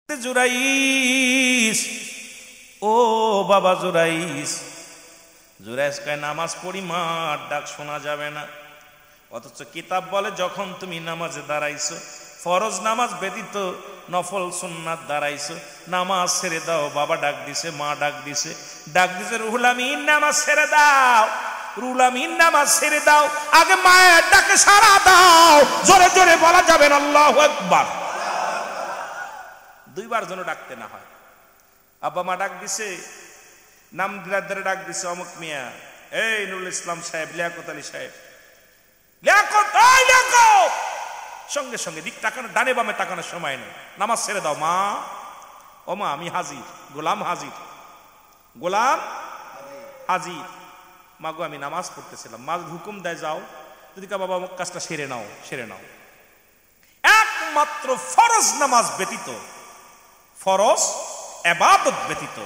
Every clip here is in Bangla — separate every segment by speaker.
Speaker 1: জুরাইস, ও বাবা জুরাইস। জুরাইস কয় নামাজ পড়ি মা, ডাক শোনা যাবে না। অথচ কিতাব বলে যখন তুমি নামাজে দাঁড়াইছো, ফরজ নামাজ ব্যতীত নফল সুন্নাত দাঁড়াইছো, নামাজ ছেড়ে দাও। বাবা ডাক দিছে, মা ডাক দিছে, ডাক দিছে রুহুল আমিন নামাজ ছেড়ে দাও, রুহুল আমিন নামাজ ছেড়ে দাও। আগে মায়ের ডাকে সাড়া দাও, জোরে জোরে বলা যাবে না আল্লাহু আকবার। দুইবার যেন ডাকতে না হয়। আব্বা মা ডাক দিছে, নাম ধরে ডাক দিছে অমুক মিয়া, এই নুরুল ইসলাম সাহেব, লিয়াকত আলী সাহেব, লিয়াকত, এই লিয়াকত। সঙ্গে সঙ্গে দিক তাকানো, ডানে বামে তাকানোর সময় নেই, নামাজ ছেড়ে দাও মা। ও মা আমি হাজির, গোলাম হাজির, গোলাম হাজির। মা গো আমি নামাজ পড়তেছিলাম। মা হুকুম দেয় যাও, যদি কা বাবা অমুক কাজটা সেরে নাও, সেরে নাও। একমাত্র ফরজ নামাজ ব্যতীত, ফরজ ইবাদত ব্যতীত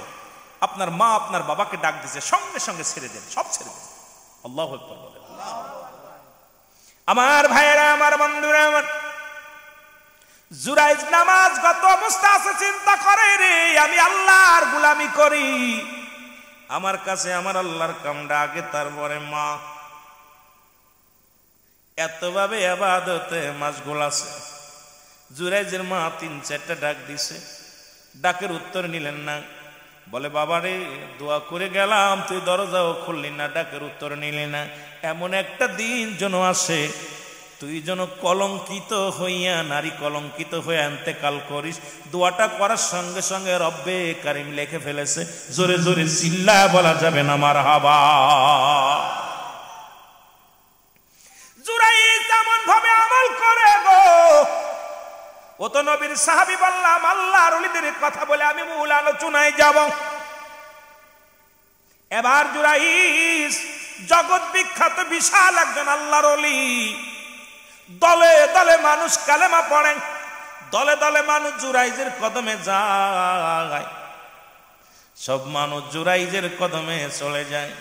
Speaker 1: আপনার মা আপনার বাবাকে ডাক দিছে, সঙ্গে সঙ্গে ছেড়ে দেন, সব ছেড়ে দেন। আল্লাহু আকবার বলেন। আমার ভাইয়েরা, আমার বন্ধুরা, আমার জুরাইজ নামাজগত অবস্থা আছে, চিন্তা করে রে আমি আল্লাহর গোলামি করি, আমার কাছে আমার আল্লাহর কামটা আগে, তারপরে মা। এতভাবে ইবাদতে মাশগুল আছে। জুরাইজের মা ৩-৪টা ডাক দিছে, ডাকের উত্তর নিলেন না। বলে বাবারে দোয়া করে গেলাম, তুই দরজাও খুললি না, ডাকের উত্তর নিলি না। এমন একটা দিন যেন আসে তুই যেন কলঙ্কিত হইয়া, নারী কলঙ্কিত হয়ে ইন্তেকাল করিস। দোয়াটা করার সঙ্গে সঙ্গে রব্বে কারিম লিখে ফেলেছে। জোরে জোরে চিল্লায় বলা যাবে না মারহাবা। জুরাইজ এমন ভাবে আমল করে গো, ও তো নবীর সাহাবী। বললাম আল্লাহর ওলিদের কথা বলে আমি মূল আলোচনায় যাব। এবার জুরাইজ জগৎ বিখ্যাত বিশাল একজন আল্লাহর ওলি। দলে দলে মানুষ কালেমা পড়ে, দলে দলে মানুষ জুরাইজের কদমে যায়, সব মানুষ জুরাইজের কদমে চলে যায়।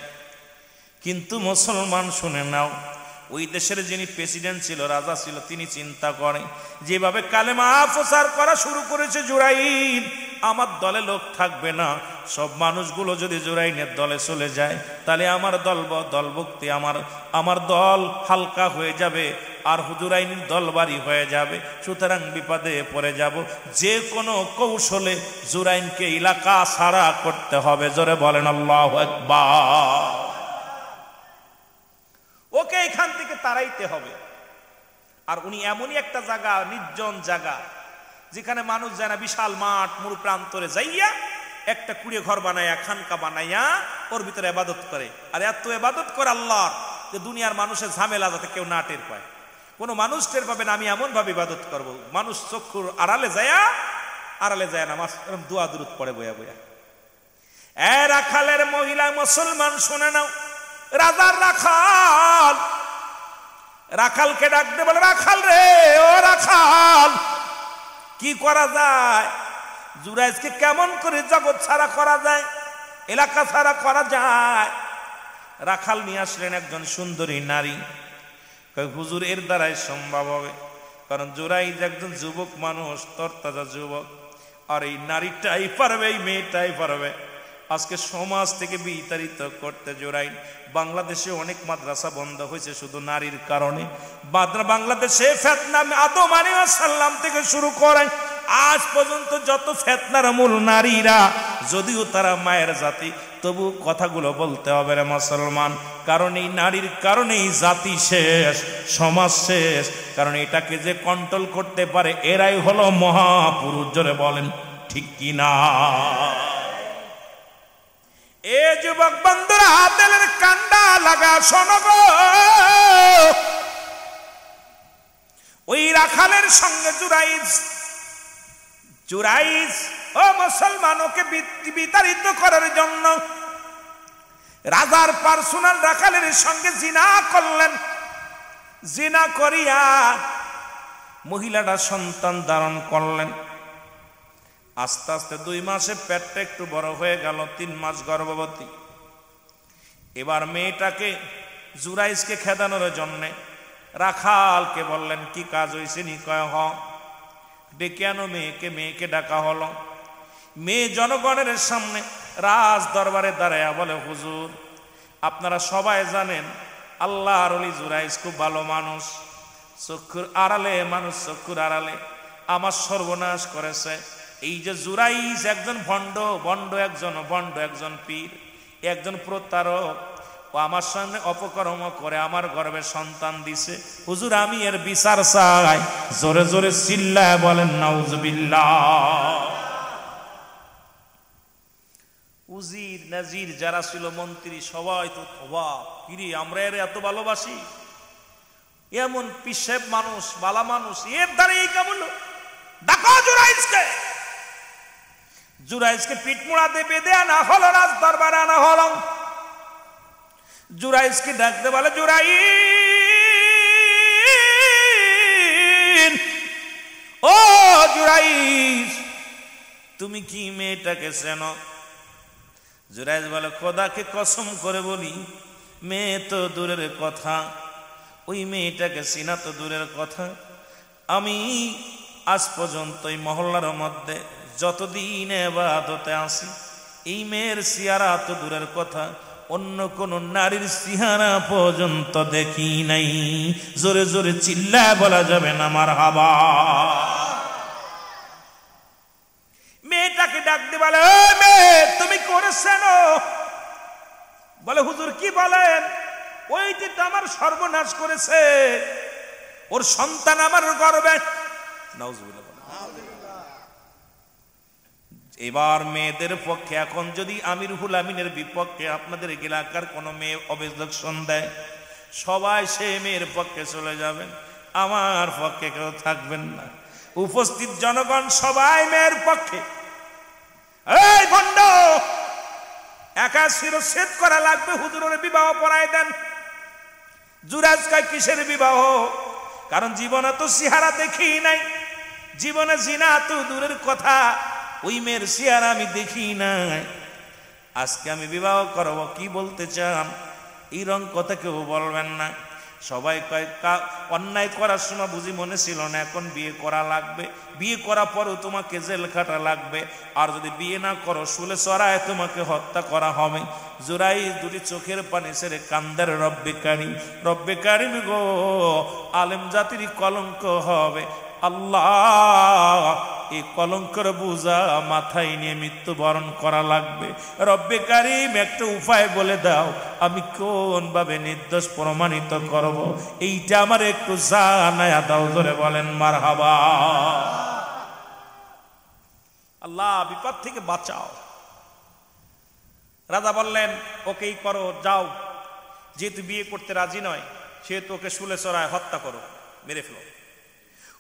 Speaker 1: কিন্তু মুসলমান শুনে নাও, ওই দেশের যিনি প্রেসিডেন্ট ছিল, রাজা ছিল, তিনি চিন্তা করেন যেভাবে কালেমা প্রচার করা শুরু করেছে জুরাইন, আমার দলে লোক থাকবে না। সব মানুষগুলো যদি জুরাইনের দলে চলে যায়, তাহলে আমার দলভুক্তি, আমার দল হালকা হয়ে যাবে, আর জুরাইনের দল ভারী হয়ে যাবে। সুতরাং বিপদে পড়ে যাব। যে কোনো কৌশলে জুরাইনকে এলাকা ছাড়া করতে হবে। জোরে বলেন আল্লাহু আকবার। ওকে এখান থেকে তাড়াইতে হবে। আর উনি এমনই একটা জায়গা, নির্জন জায়গা, যেখানে মানুষ যায় না, বিশাল মাঠ, মরু প্রান্তরে যাইয়া একটা কুড়ে ঘর বানাইয়া, খানকা বানাইয়া ওর ভিতরে ইবাদত করে। আর এত ইবাদত করে আল্লাহর, যে দুনিয়ার মানুষের ঝামেলা যাতে কেউ না টের পায়, কোনো মানুষ টের পাবে না। আমি এমন ভাবে ইবাদত করব, মানুষ চক্ষুর আড়ালে যায় নামাজ দোয়া দুরূদ পড়ে বয়া বয়া। এ রাখালের মহিলা মুসলমান শুনে নাও, রাজার রাখাল, রাখালকে ডাক দে, বলে রাখাল রে, ও রাখাল, কি করা যায়? জুরাইজকে কেমন করে জগৎ ছাড়া করা যায়, এলাকা ছাড়া করা যায়? রাখাল নিয়ে আসলেন একজন সুন্দরী নারী। হুজুর এর দ্বারাই সম্ভব হবে, কারণ জুরাইজ একজন যুবক মানুষ, তরতাজা যুবক, আর এই নারীটাই পারবে, এই মেয়েটাই পারবে আজকে সমাজ থেকে বিতাড়িত করতে। জুরাইন বাংলাদেশে অনেক মাদ্রাসা বন্ধ হয়েছে শুধু নারীর কারণে। বাংলাদেশে ফিতনা আদম আলাইহিস সালাম থেকে শুরু করে আজ পর্যন্ত যত ফিতনার মূল নারীরা, যদিও তারা মায়ের জাতি, তবু কথাগুলো বলতে হবে রে মুসলমান। কারণ এই নারীর কারণেই জাতি শেষ, সমাজ শেষ। কারণ এটাকে যে কন্ট্রোল করতে পারে, এরাই হলো মহাপুরুষ। জোরে বলেন ঠিক কিনা? এ যুবক বন্ধুরা, দিলের কান্ডা লাগা শোনো গো, ওই রাখালের সঙ্গে জুরাইজ ও মুসলমান, ওকে বিতাড়িত করার জন্য রাজার পার্সোনাল রাখালের সঙ্গে জিনা করলেন। জিনা করিয়া মহিলাটা সন্তান ধারণ করলেন। আস্তে আস্তে 2 মাসে পেটটা একটু বড় হয়ে গেল, 3 মাস গর্ভবতী। এবার মেয়েটাকে জুরাইজকে খেদানোর জন্যে রাখালকে বললেন, কি কাজ হয়েছে নি? কয় হ। ডেকে আনো মেয়েকে। মেয়েকে ডাকা হলো। মেয়ে জনগণের সামনে রাজ দরবারে দাঁড়ায়া বলে, হুজুর আপনারা সবাই জানেন আল্লাহর ওলি জুরাইজ খুব ভালো মানুষ, চক্ষুর আড়ালে মানুষ, চক্ষুর আড়ালে আমার সর্বনাশ করেছে। এই যে জুরাইজ একজন ভণ্ড একজন পীর, একজন প্রতারক, ও আমার সামনে অপকর্ম করে আমার গর্ভে সন্তান দিছে। হুজুর আমি এর বিচার চাই। জোরে জোরে চিল্লায় বলেন নাউজুবিল্লাহ। উজির নাজির যারা ছিল মন্ত্রী সবাই তো অবাক, কিরে আমরা এর এত ভালোবাসি, এমন পিসেব মানুষ, বালা মানুষ, এর দ্বারা এই কেমন? ডাকো জুরাইজকে। জুরাইজকে পিঠমুড়াতে বেঁধে আনা হলো, রাজ দরবারে আনা হলো। জুরাইজকে ডাকতে বলে, জুরাইজ, ও জুরাইজ তুমি কি মেয়েটাকে চেনো? জুরাইজ বলে, খোদাকে কসম করে বলি মেয়ে তো দূরের কথা, ওই মেয়েটাকে চিনা তো দূরের কথা। আমি আজ পর্যন্ত এই মহল্লার মধ্যে যতদিন ইবাদতে আসি এই মেয়ের চেহারা তো দূরের কথা, অন্য কোন নারীর চেহারা পর্যন্ত দেখি নাই। জোরে জোরে চিল্লায় বলা যাবে না মারহাবা। মেয়েটাকে ডাক দিয়ে বলে, মেয়ে তুমি করেছেন? বলে, হুজুর কি বলেন? ওইটি তো আমার সর্বনাশ করেছে, ওর সন্তান আমার গর্বে। নাউজুবিল্লাহ। এবার মেয়েদের পক্ষে এখন যদি আমিরুল আমিনের বিপক্ষে আপনাদের এলাকার কোন মেয়ে অবজেকশন দেয়, সবাই সে মেয়ের পক্ষে চলে যাবেন, আমার পক্ষে কেউ থাকবেন না। উপস্থিত জনগণ সবাই মেয়ের পক্ষে। এই ভণ্ড, একা শিরচ্ছেদ করা লাগবে, হুজুরের বিবাহ পড়ায় দেন। জুরাইজ কয়, কিসের বিবাহ? কারণ জীবনে তো চেহারা দেখি নাই, জীবনে জিনা তো দূরের কথা, ওই মেয়ের চেহারা আমি দেখি নাই, আজকে আমি বিবাহ করব। কি বলতে চান? এই রং কথা কেউ বলবেন না। সবাই কয়, অন্যায় করার সময় বুঝি মনে ছিল না, এখন বিয়ে করা লাগবে, বিয়ে করার পরও তোমাকে জেল খাটা লাগবে, আর যদি বিয়ে না করো শুলে চড়ায় তোমাকে হত্যা করা হবে। জুরাইজ দুটি চোখের পানি ছেড়ে কান্দার, রব্বে কারিম, রব্বে কারিম গো, আলেম জাতির কলঙ্ক হবে। আল্লাহ, এই কলঙ্কের বোঝা মাথায় নিয়ে মৃত্যুবরণ করা লাগবে। রব্বে কারিম একটা উপায় বলে দাও, আমি কোন ভাবে নির্দোষ প্রমাণিত করব, এইটা আমার একটু জানায়া দাও। ধরে বলেন মারহাবা। আল্লাহ বিপদ থেকে বাঁচাও। রাজা বললেন, ওকেই করো, যাও। যেহেতু বিয়ে করতে রাজি নয়, সেহেতু ওকে শুলে চড়ায় হত্যা করো, মেরে ফেলো।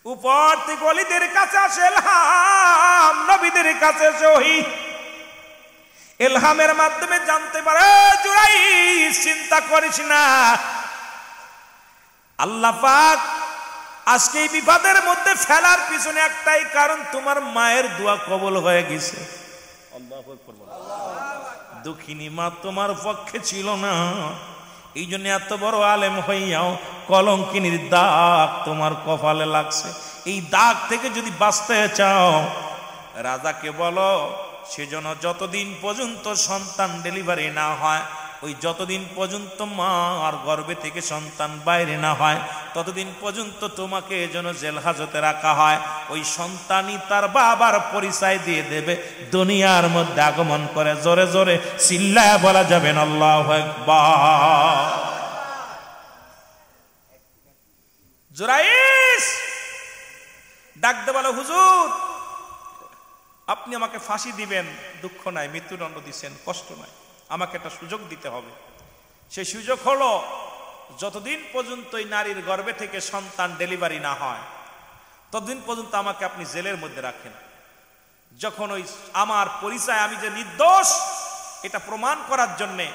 Speaker 1: উপর থেকে ওলিদের কাছে আসে এলহাম, নবীদের কাছে শহীদ। এলহামের মাধ্যমে জানতে পারে, জুরাইজ চিন্তা করিস না, আল্লাহ পাক আজকে এই বিপদের মধ্যে ফেলার পিছনে একটাই কারণ, তোমার মায়ের দোয়া কবুল হয়ে গেছে। আল্লাহু আকবার। দুঃখিনী মা তোমার পক্ষে ছিল না, এই জন্য এত বড় আলেম হইয়াও কলঙ্কিনীর দাগ তোমার কপালে লাগছে। এই দাগ থেকে যদি বাঁচতে চাও, রাজাকে বলো সেজন্য যতদিন পর্যন্ত সন্তান ডেলিভারি না হয়, ওই যতদিন পর্যন্ত মার গর্ভে থেকে সন্তান বাইরে না হয়, ততদিন পর্যন্ত তোমাকে যেন জেল হাজতে রাখা হয়। ওই সন্তানই তার বাবার পরিচয় দিয়ে দেবে, দুনিয়ার মধ্যে আগমন করে। জোরে জোরে চিল্লায় বলা যাবেন আল্লাহু আকবার। জুরাইজ ডাকতে বলে, হুজুর আপনি আমাকে ফাঁসি দিবেন, দুঃখ নাই, মৃত্যুদণ্ড দিচ্ছেন, কষ্ট নাই, আমাকে একটা সুযোগ দিতে হবে। সেই সুযোগ হলো, যতদিন পর্যন্ত এই নারীর গর্ভে থেকে সন্তান ডেলিভারি না হয়, ততদিন পর্যন্ত আমাকে আপনি জেলের মধ্যে রাখেন। যখন ওই আমার পরিচয়, আমি যে নির্দোষ এটা প্রমাণ করার জন্যে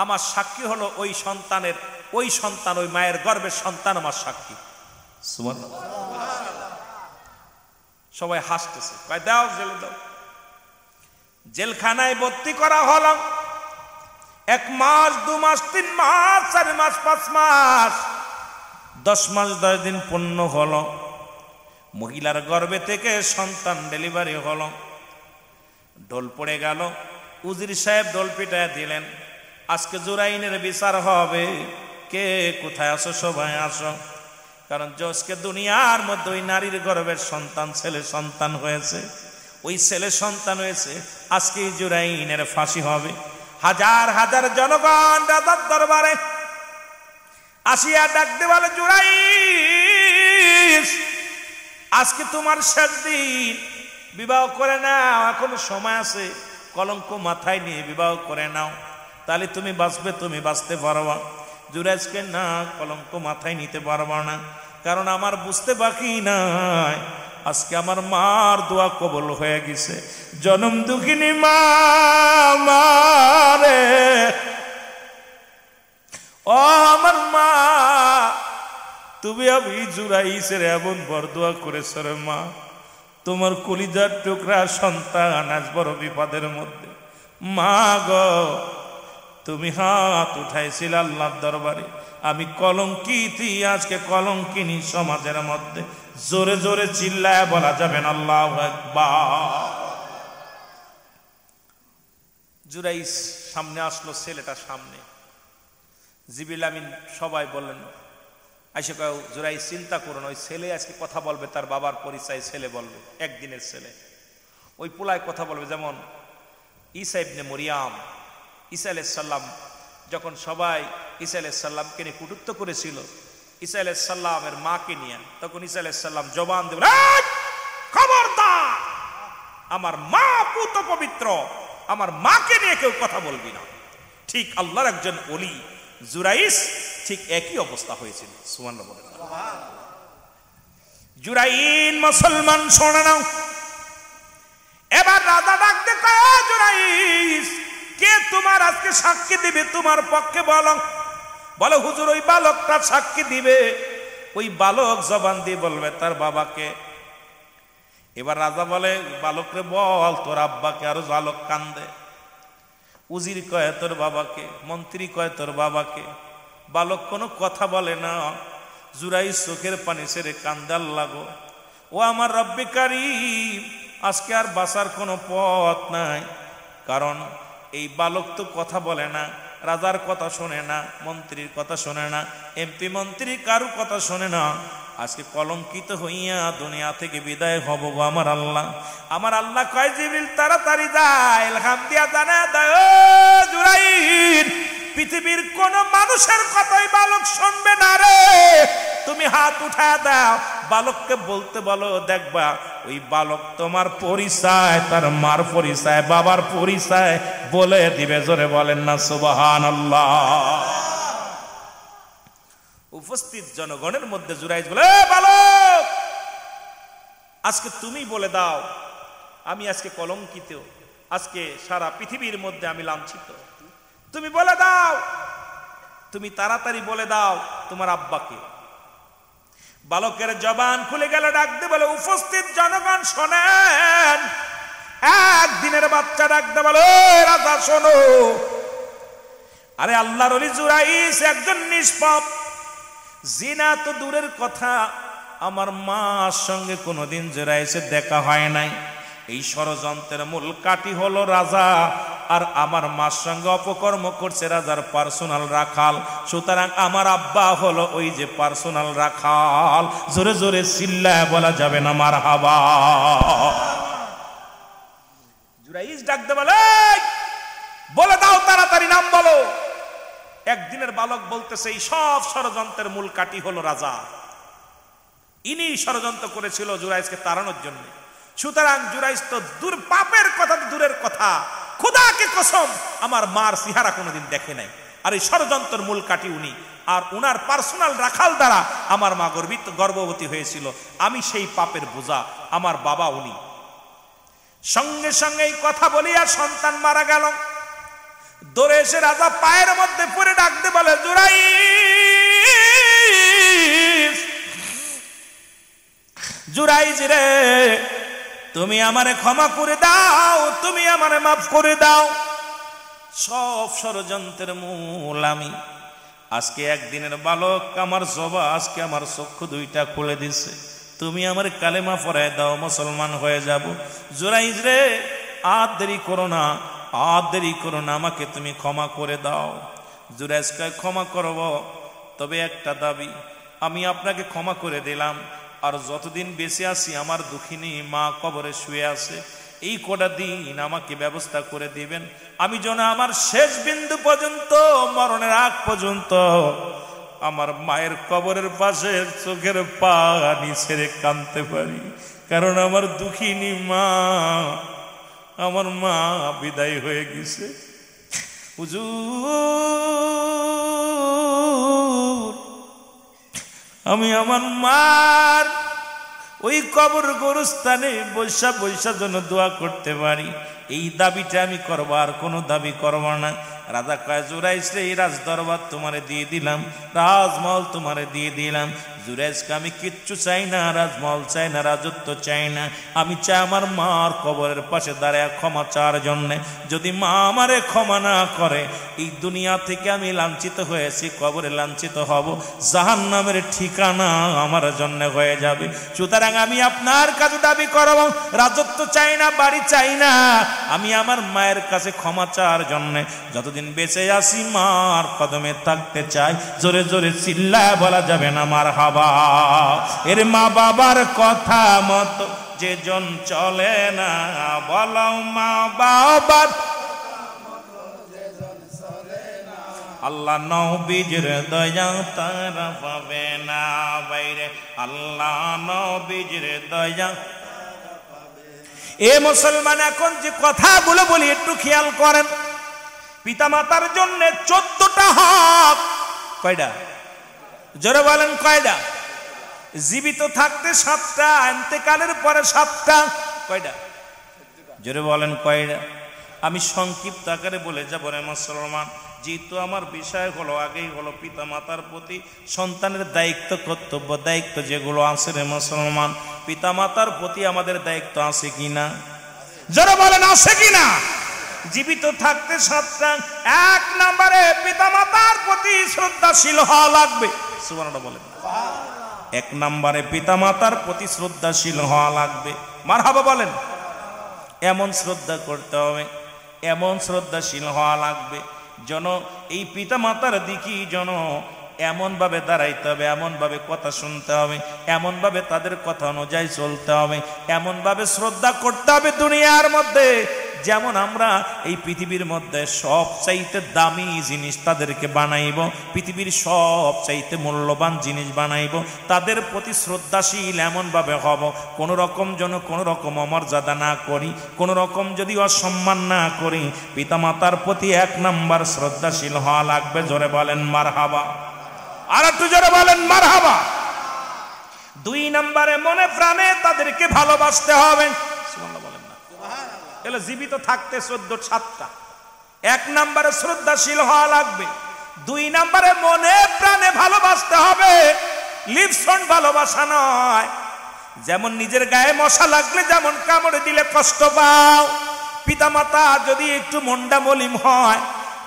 Speaker 1: আমার সাক্ষী হলো ওই সন্তানের, ওই সন্তান, ওই মায়ের গর্ভের সন্তান আমার সাক্ষী। সুবহানাল্লাহ। সবাই হাসতেছে, কয় দাও জেলে দাও। জেলখানায় ভর্তি করা হলো। 1 মাস, 2 মাস, 3 মাস, 4 মাস, 5 মাস, 10 মাস 10 দিন পূর্ণ হলো। মহিলার গর্ভে থেকে সন্তান ডেলিভারি হলো, ঢোল পড়ে গেল, উজির সাহেব ঢোল পিটায় দিলেন, আজকে জুরাইনের বিচার হবে, কে কোথায় আসো সবাই আসো। কারণ আজকে দুনিয়ার মধ্যে ওই নারীর গর্ভের সন্তান ছেলে সন্তান হয়েছে, ওই ছেলে সন্তান হয়েছে, আজকে জুরাইনের ফাঁসি হবে। হাজার হাজার জনগণ রাজার দরবারে আসিয়া ডাকতে বলে, জুরাইস আজকে তোমার শেষ দিন, বিবাহ করে নাও, এখনো সময় আছে, কলঙ্ক মাথায় নিয়ে বিবাহ করে নাও, তাহলে তুমি বাঁচবে, তুমি বাঁচতে পারবা। জুরাইজকে না, কলঙ্ক মাথায় নিতে পারবা না, কারণ আমার বুঝতে বাকি নাই, আজকে আমার মার দোয়া কবুল হয়ে গেছে। জনম দুঃখিনী মা রে, ও আমার মা, তুমি আমি জুরাইসের এমন বরদোয়া করেছ রে মা, তোমার কলিজার টুকরা সন্তান আজ বড় বিপদের মধ্যে। মা গো, তুমি হাত উঠাইছিল আল্লাহর দরবারে, আমি কলঙ্কিতি, আজকে কলঙ্কিনী সমাজের মধ্যে। জোরে জোরে চিল্লায় বলা যাবেন আল্লাহু আকবার। জুরাইস সামনে আসলো, ছেলেটা সামনে, জিবরিল আমিন সবাই বললেন, আইসা কয়, জুরাইস চিন্তা করুন, ওই ছেলে আজকে কথা বলবে, তার বাবার পরিচয় ছেলে বলবে, একদিনের ছেলে, ওই পোলায় কথা বলবে। যেমন ঈসা ইবনে মরিয়াম, ঈসা আলাইহিস সালাম যখন সবাই ঈসা আলাইহিস সালামকে নিয়ে কটূক্তি করেছিল, ঈসা আলাইহিস সালামের মাকে নিয়ে, তখন ঈসা আলাইহিস সালাম জবান দেবেন, খবরদার, আমার মা পুত পবিত্র, আমার মাকে নিয়ে কেউ কথা বলবি না। ঠিক আল্লাহর একজন ওলি জুরাইস, ঠিক একই অবস্থা হয়েছিল। সুবহানাল্লাহ বলেন। জুরাইন মুসলমান শোনা নাও, এবার রাজা ডাকতে কয়, জুরাইস কে তোমার আজকে সাক্ষী দিবে তোমার পক্ষে, বলো। বলো হুজুর, ওই বালকটা সাক্ষী দিবে। ওই বালক জবান দিয়ে বলবে তার বাবাকে। এবার রাজা বলে, বালকরে বল তোর আব্বাকে। আরো বালক কান্দে, উজির কয় তোর বাবাকে, মন্ত্রী কয় তোর বাবাকে। বালক কোনো কথা বলে না। জুরাইস চোখের পানি ছেড়ে কান্দাল লাগো, ও আমার রব্বে কারীম, আজকে আর বাঁচার কোনো পথ নাই, কারণ এই বালক তো কথা বলে না, রাজার কথা শোনে না, মন্ত্রীর কথা শোনে না, এমপি মন্ত্রী কারুর কথা শোনে না। আজকে কলঙ্কিত হইয়া দুনিয়া থেকে বিদায় হব গো আমার আল্লাহ। আমার আল্লাহ কয়, জিবরিল তাড়াতাড়ি যায়, ইলহাম দিয়া জানা দাও, জুরাইন পৃথিবীর কোন মানুষের কথাই বালক শুনবে না রে, তুমি হাত উঠা দাও, বালককে বলতে বলো, দেখবা ওই বালক তোমার পরিচয়, তার মার পরিচয়, বাবার পরিচয় বলে দিবে। জোরে বলেন না সুবহানাল্লাহ। উপস্থিত জনগণের মধ্যে জুরাইজ বলে, বালক আজকে তুমি বলে দাও, আমি আজকে কলঙ্কিত, আজকে সারা পৃথিবীর মধ্যে আমি লাঞ্ছিত, তুমি বলে দাও, তুমি তাড়াতাড়ি বলে দাও তোমার আব্বাকে। বালকের জবান খুলে গেল, ডাকতে বলে, উপস্থিত জনগণ শোনেন, একদিনের বাচ্চা ডাকতে বলে, রাজা শোনো, আরে আল্লাহর ওলি জুরাইস একজন নিষ্পাপ, জিনা তো দূরের কথা, আমার মার সঙ্গে কোনোদিন জুরাইসের দেখা হয় নাই। এই ষড়যন্ত্রের মূল কাঠি হলো রাজা, আর আমার মার সঙ্গে অপকর্ম করছে রাজার পার্সোনাল রাখাল, সুতরাং আমার আব্বা হলো ওই যে পার্সোনাল রাখাল। জোরে জোরে চিল্লায় বলা যাবে না মারহাবা। জুরাইস ডাকতে বলে দাও তাড়াতাড়ি নাম বলো। একদিনের বালক বলতেছে, এই সব ষড়যন্ত্রের মূল কাঠি হলো রাজা, ইনি ষড়যন্ত্র করেছিল জুরাইসকে তাড়ানোর জন্য। সুতরাং জুরাইস তো দূর, পাপের কথা দূরের কথা, খোদাকে কসম আমার মার চেহারা কোনোদিন দেখে নাই, আর এই ষড়যন্ত্রের মূল কাঠি উনি, আর উনার পার্সোনাল রাখাল দ্বারা আমার মা গর্ভবতী হয়েছিল, আমি সেই পাপের বোঝা, আমার বাবা উনি। সঙ্গে সঙ্গে এই কথা বলিয়া সন্তান মারা গেল। দৌড়ে এসে রাজা পায়ের মধ্যে পড়ে ডাকতে বলে, জুরাইস, জুরাইস রে, তুমি আমারে ক্ষমা করে দাও, তুমি আমারে মাফ করে দাও, সব ষড়যন্ত্রের মূল আমি। আজকে একদিনের বালক আমার জবা, আজকে আমার চক্ষু দুইটা খুলে দিছে, তুমি আমার কালেমা পড়ায় দাও, মুসলমান হয়ে যাব। জুরাইজ রে, আর দেরি করো না, আর দেরি করো না, আমাকে তুমি ক্ষমা করে দাও। জুরাইজকে ক্ষমা করব, তবে একটা দাবি, আমি আপনাকে ক্ষমা করে দিলাম, আর যতদিন বেঁচে আছি আমার দুঃখিনী মা কবরে শুয়ে আছে, এই কটা দিন আমাকে ব্যবস্থা করে দিবেন, আমি যেন আমার শেষ বিন্দু পর্যন্ত, মরণের আগ পর্যন্ত আমার মায়ের কবরের পাশে চোখের পানি ছেড়ে কাঁদতে পারি। কারণ আমার দুঃখিনী মা, আমার মা বিদায় হয়ে গেছে। হুজুর, আমি আমার মার ওই কবর গোরস্থানে বৈশা বৈশা যেন দোয়া করতে পারি, এই দাবিটা আমি করবো, আর কোনো দাবি করবো না। রাজা কয়, জুরাইজ রে, এই রাজ দরবার তোমারে দিয়ে দিলাম, রাজমহল তোমারে দিয়ে দিলাম। জুরাইজকে আমি কিচ্ছু চাই না, রাজমহল চাই না, রাজত্ব চাই না, আমি চাই আমার মার কবরের পাশে দাঁড়ায় ক্ষমা চাওয়ার জন্যে। যদি মা আমারে ক্ষমা না করে, এই দুনিয়া থেকে আমি লাঞ্ছিত হয়েছি, কবরে লাঞ্ছিত হব, জাহান্নামের ঠিকানা আমার জন্য হয়ে যাবে। সুতরাং আমি আপনার কাছে দাবি করব, রাজত্ব চাই না, বাড়ি চাই না, আমি আমার মায়ের কাছে ক্ষমা চাওয়ার জন্যে যতদিন বেঁচে আসি মার কদমে থাকতে চাই। জোরে জোরে চিল্লায় বলা যাবে না মারহাবা। এর মা বাবার কথা মতো যে জন চলে না, বলো মা বাবার আল্লাহ নবীর দয়া তারা পাবে না। বাইরে আল্লাহ নবীর দয়া। এ মুসলমান, এখন যে কথাগুলো বলি একটু খেয়াল করেন। পিতামাতার জন্য 14টা হক। কয়টা? জোরে বলেন কয়টা? জীবিত থাকতে 7টা, ইন্তেকালের পরে 7টা। কয়টা? জোরে বলেন কয়টা? আমি সংক্ষিপ্ত আকারে বলে যাব রে মুসলমান, যেহেতু আমার বিষয় হলো আগেই হলো পিতামাতার প্রতি সন্তানের দায়িত্ব, কর্তব্য, দায়িত্ব যেগুলো আছে রে মুসলমান, পিতামাতার প্রতি আমাদের দায়িত্ব আছে কিনা? জোরে বলেন আছে কিনা? জীবিত থাকতে 7টা। 1 নম্বরে পিতামাতার প্রতি শ্রদ্ধাশীল হওয়া লাগবে। সুবহানাল্লাহ বলেন। 1 নম্বরে পিতামাতার প্রতি শ্রদ্ধাশীল হওয়া লাগবে। মারহাবা বলেন। এমন শ্রদ্ধা করতে হবে, এমন শ্রদ্ধাশীল হওয়া লাগবে যেন এই পিতামাতার দিকে যেন এমন ভাবে দাঁড়াইতে হবে, এমন ভাবে কথা শুনতে হবে, এমন ভাবে তাদের কথা অনুযায়ী চলতে হবে, এমন ভাবে শ্রদ্ধা করতে হবে দুনিয়ার মধ্যে যেমন আমরা এই পৃথিবীর মধ্যে সবচাইতে দামি জিনিস তাদেরকে বানাইব, পৃথিবীর সবচাইতে মূল্যবান জিনিস বানাইব, তাদের প্রতি শ্রদ্ধাশীল এমনভাবে হব, কোনো রকম যেন কোনো রকম অমর্যাদা না করি, কোনো রকম যদি অসম্মান না করি। পিতামাতার প্রতি 1 নম্বর শ্রদ্ধাশীল হওয়া লাগবে। জোরে বলেন মারহাবা। আর একটু জোরে বলেন মারহাবা। 2 নম্বরে মনে প্রাণে তাদেরকে ভালোবাসতে হবে। সুবহানাল্লাহ বলেন না? এলে জীবিত থাকতে 7টা। 1 নম্বরে শ্রদ্ধাশীল হওয়া লাগবে। 2 নম্বরে মনে প্রাণে ভালোবাসতে হবে। লিপসন ভালোবাসা নয়, যেমন নিজের গায়ে মশা লাগলে যেমন কামড়ে দিলে কষ্ট পাও, পিতামাতা যদি একটু মনটা মলিম হয়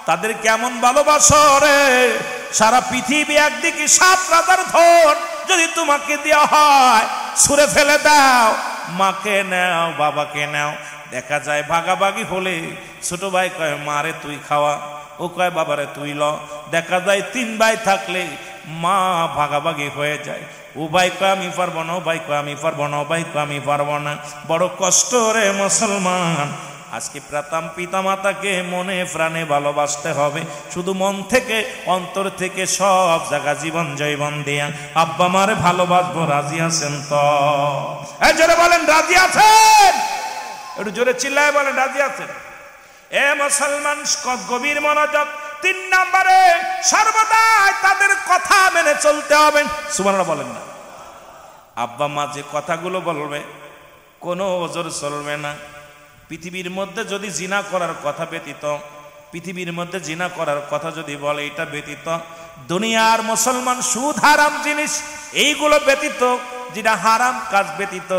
Speaker 1: তাদের কেমন ভালোবাসো রে। সারা পৃথিবী একদিকে 7 রাজার ধন যদি তোমাকে দেওয়া হয়, ছুঁড়ে ফেলে দাও, মাকে নাও, বাবাকে নাও, দেখা যায় ভাগাভাগি হলে ছোট ভাই কয় মারে তুই খাওয়া, ও কয় বাবারে তুই ল। দেখা যায় 3 ভাই থাকলে মা ভাগাভাগি হয়ে যায়, ও ভাই কয় আমি পারবো না, ও ভাই কয় আমি পারবো না, ও ভাই কয় আমি পারবো না। বড় কষ্ট রে মুসলমান। আজকে প্রথম পিতামাতাকে মনে প্রাণে ভালোবাসতে হবে, শুধু মন থেকে, অন্তর থেকে, সব জায়গা জীবন জৈবন দিয়া আব্বা মারে ভালোবাসবো। রাজি আছেন তো? এই জোরে বলেন রাজি আছেন? একটু জোরে চিল্লায় বলেন রাজি আছেন? এ মুসলমান, গভীর মনোযোগ। 3 নম্বরে সর্বদাই তাদের কথা মেনে চলতে হবে। সুবহানাল্লাহ বলেন না? আব্বা মা যে কথাগুলো বলবে কোনো ওজর চলবে না। পৃথিবীর মধ্যে যদি জিনা করার কথা ব্যতীত, পৃথিবীর মধ্যে জিনা করার কথা যদি বলে এটা ব্যতীত, দুনিয়ার মুসলমান সুদ হারাম জিনিস এইগুলো ব্যতীত, যেটা হারাম কাজ ব্যতীত,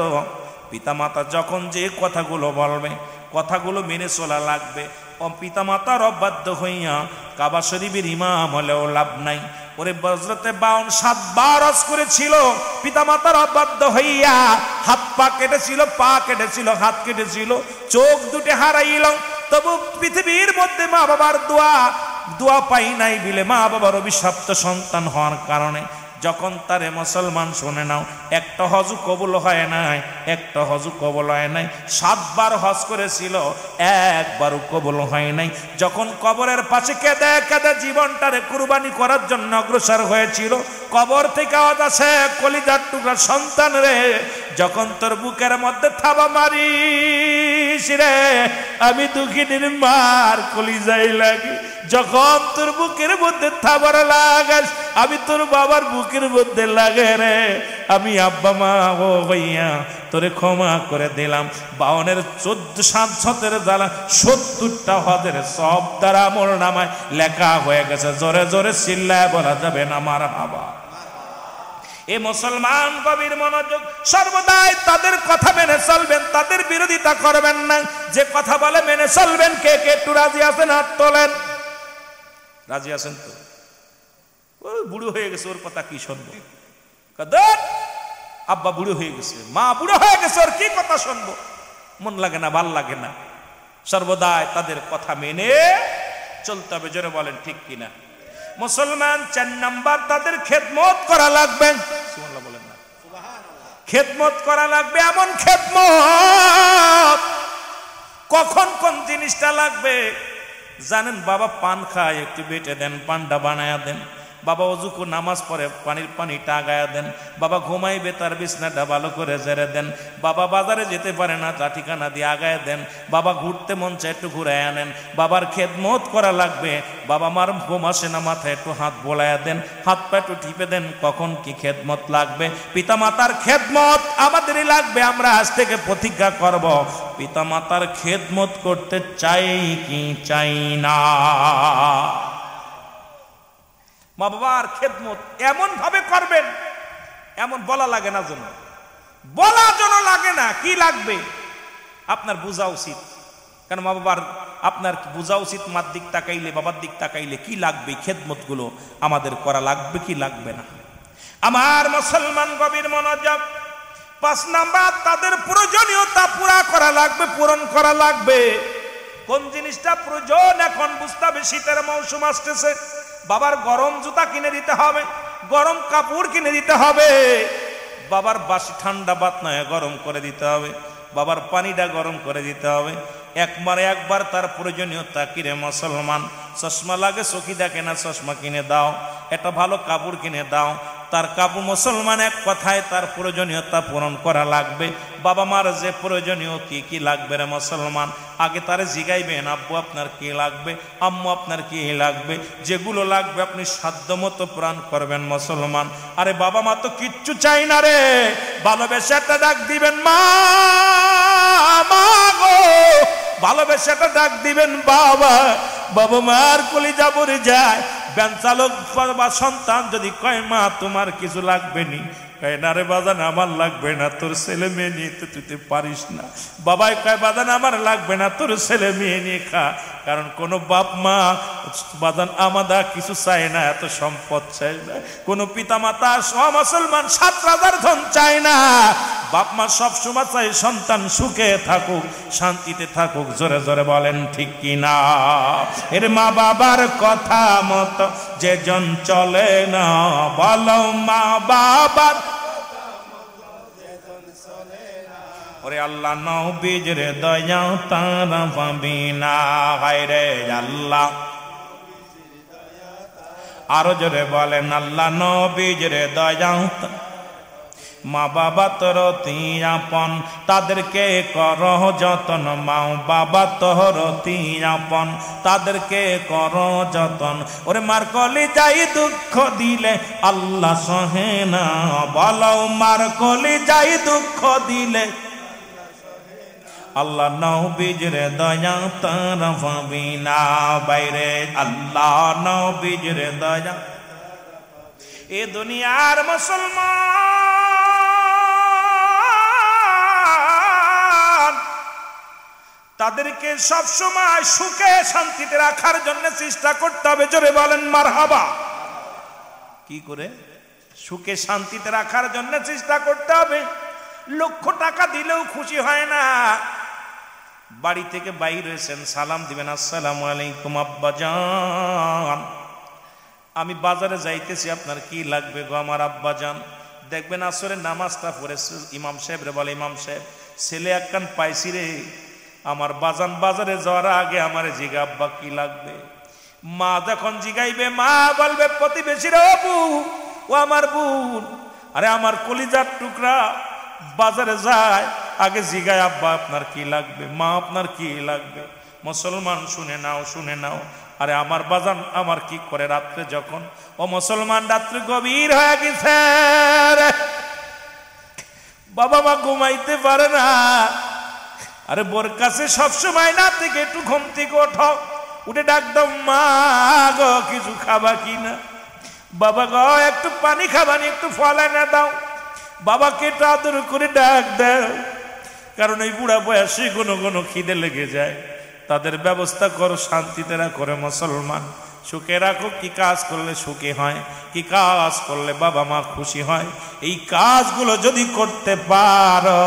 Speaker 1: পিতামাতা যখন যে কথাগুলো বলবে কথাগুলো মেনে চলা লাগবে। পিতামাতার অবাধ্য হইয়া কাবা শরীফের ইমাম হলেও লাভ নাই, ওরে হযরতে 52 বার হজ করেছিল, পিতামাতার অবাধ্য হইয়া হাত পা কেটেছিল, পা কেটেছিল, হাত কেটেছিল, চোখ দুটি হারাইল, তবু পৃথিবীর মধ্যে মা বাবার দোয়া পাই নাই বিলে, মা বাবার অভিশপ্ত সন্তান হওয়ার কারণে যখন তারে মুসলমান শুনে নাও, একটা হজও কবুল হয় নাই, একটা হজও কবুল হয় নাই। 7 বার হজ করেছিল, একবারও কবুল হয় নাই। যখন কবরের পাশে কেঁদে কেঁদে জীবনটারে কুরবানি করার জন্য অগ্রসর হয়েছিল, কবর থেকে আওয়াজ আসে, কলিজার টুকরা সন্তান রে, যখন তোর বুকের মধ্যে থাবা মারিস রে, আমি দুঃখিনীর মার কলিজাই লাগি। যখন তোর বুকের মধ্যে থাবার লাগাস, আমি তোর বাবার বুকের মধ্যে লাগে রে, আমি আব্বা মা ও ভাইয়া তোরে ক্ষমা করে দিলাম। 52-এর 14 জ্বালা 70টা হজের সব দ্বারা আমল নামায় লেখা হয়ে গেছে। জোরে জোরে চিল্লায় বলা যাবে না মারহাবা। এ মুসলমান গভীর মনোযোগ, সর্বদাই তাদের কথা মেনে চলবেন, তাদের বিরোধিতা করবেন না। যে কথা বলে মেনে চলবেন। কে কে একটু রাজি আছেন? হাত তোলেন। রাজি আছেন তো? ওই বুড়ো হয়ে গেছে, ওর কথা কি শুনবো? আব্বা বুড়ো হয়ে গেছে, মা বুড়ো হয়ে গেছে, ওর কি কথা শুনবো? মন লাগে না, ভাল লাগে না। সর্বদাই তাদের কথা মেনে চলতে হবে। জোরে বলেন ঠিক কিনা? মুসলমান 4 নাম্বার, তাদের খেদমত করা লাগবে। সুবহানাল্লাহ বলেন না? খেদমত করা লাগবে। এমন খেদমত, কখন কোন জিনিসটা লাগবে জানেন? বাবা পান খায়, একটু বেটে দেন, পানটা বানায়া দেন। বাবা অজুকু নামাজ পড়ে, পানিটা আগায়া দেন। বাবা ঘুমাইবে, তার বিছনাটা ভালো করে ঝেড়ে দেন। বাবা বাজারে যেতে পারে না, তা ঠিকানা দিয়ে আগায় দেন। বাবা ঘুরতে মন চায়, একটু ঘুরে আনেন। বাবার খেদমত করা লাগবে। বাবা মার ঘুম আসে না, মাথায় একটু হাত বোলায়া দেন, হাত পা একটু টিপে দেন। কখন কি খেদমত লাগবে? পিতা মাতার খেদমত আমাদেরই লাগবে। আমরা আজ থেকে প্রতিজ্ঞা করব, পিতা মাতার খেদমত করতে চাই কি চাই না। মা বাবার খেদমত এমন ভাবে করবেন, এমন বলা লাগে না যেন, বলা যেন লাগে না। কি লাগবে? আপনার বোঝা উচিত। কারণ মা বাবার আপনার বোঝা উচিত, মার দিক তাকাইলে, বাবার দিক তাকাইলে কি লাগবে, খেদমত গুলো আমাদের করা লাগবে কি লাগবে না। আমার মুসলমান গভীর মনোযোগ, 5 নাম্বার, তাদের প্রয়োজনীয়তা পুরা করা লাগবে, পূরণ করা লাগবে। কোন জিনিসটা প্রয়োজন এখন বুঝতে হবে। শীতের মৌসুম আসতেছে, বাবার গরম জুতা কিনে দিতে হবে, গরম কাপড় কিনে দিতে হবে। বাবার বাসি ঠান্ডা ভাত নয়, গরম করে দিতে হবে। বাবার পানিটা গরম করে দিতে হবে। একবার তার প্রয়োজনীয়তা কিরে মুসলমান? চশমা লাগে, চোখি দেখে না, চশমা কিনে দাও। একটা ভালো কাপড় কিনে দাও। তার কাপড় মুসলমান এক কথায় তার প্রয়োজনীয়তা পূরণ করা লাগবে। বাবা মার যে প্রয়োজনীয় কি কি লাগবে রে মুসলমান, আগে তারে জিগাইবেন, আব্বু আপনার কি লাগবে, আম্মু আপনার কি লাগবে। যেগুলো লাগবে আপনি সাধ্যমতো প্রাণ করবেন মুসলমান। আরে বাবা মা তো কিচ্ছু চাই না রে, ভালোবেসে একটা ডাক দিবেন, মা মা গো, ভালোবেসে একটা ডাক দিবেন বাবা। বাবা মার কলিজা ভরে যায়। ভ্যান চালক বা সন্তান যদি কয়, মা তোমার কিছু লাগবে নি, কয় না রে বাজান আমার লাগবে না, তোর ছেলে মেয়ে নিয়ে তো তুই পারিস না। বাবাই কয়, বাজান আমার লাগবে না, তোর ছেলে মেয়ে নিয়ে খা। কারণ কোনো বাপ মা বাজান আমাদের কিছু চায় না, এত সম্পদ চায় না। কোনো পিতা মাতা মুসলমান 7 রাজার ধন চায় না। বাপ মা সবসময় চাই সন্তান সুখে থাকুক, শান্তিতে থাকুক। জোরে জোরে বলেন ঠিক কিনা? এর মা বাবার কথা মতো যে জন চলে না, বলো মা বাবার। ওরে আল্লাহ নবীর দয়া তারা পাবি না, হায় রে আল্লাহ। আরো জোরে বলেন, আল্লাহ নবীর দয়া। মা বাবা তোর আপন, তাদেরকে কর যতন। মা বাবা তোর আপন, তাদেরকে কর যতন। ওরে মার কলি যাই দুঃখ দিলে আল্লাহ সহে না, বলো মার কলি যাই দুঃখ দিলে আল্লাহ নবীর দয়া তারা পাবি না, বাইরে আল্লাহ নবীর দয়া। এ দুনিয়ার মুসলমান তাদেরকে সব সময় সুখে শান্তিতে রাখার জন্য চেষ্টা করতে হবে। জোরে বলেন মারহাবা। কি করে সুখে শান্তিতে রাখার জন্য চেষ্টা করতে হবে। লক্ষ টাকা দিলেও খুশি হয় না। বাড়ি থেকে বাইর হয়েছেন, সালাম দিবেন, আসসালামু আলাইকুম আব্বাজান, আমি বাজারে যাইতেছি, আপনার কি লাগবে গো আমার আব্বাজান? দেখবেন আসরের নামাজটা পড়েছে, ইমাম সাহেব রে বলে, ইমাম সাহেব ছেলে একখান পাইছি রে, আমার বাজান বাজারে যাওয়ার আগে আমার জিগা আব্বা কি লাগবে। মা যখন জিগাইবে, মা বলবে প্রতিবেশীর অপু, ও আমার বোন, আরে আমার কলিজার টুকরা বাজারে যায়, আগে জিগায় আব্বা আপনার কি লাগবে, মা আপনার কি লাগবে। মুসলমান শুনে নাও, শুনে নাও। আরে আমার বাজান আমার কি করে রাত্রে যখন, ও মুসলমান রাত্রে গভীর হয়ে গেছে, বাবা মা ঘুমাইতে পারে না। আরে বোর কাছে সবসময় না থেকে একটু ঘুম থেকে ওঠো, উঠে ডাক দাও, মা গো কিছু খাবা কিনা, বাবা গো একটু পানি খাবানি, একটু ফল এনে দাও। বাবাকে একটু আদর করে ডাক দাও, কারণ এই বুড়া বয়সে কোনো কোনো খিদে লেগে যায়। তাদের ব্যবস্থা করো, শান্তিতে রাখো রে মুসলমান, সুখে রাখো। কি কাজ করলে সুখী হয়, কি কাজ করলে বাবা মা খুশি হয়, এই কাজগুলো যদি করতে পারো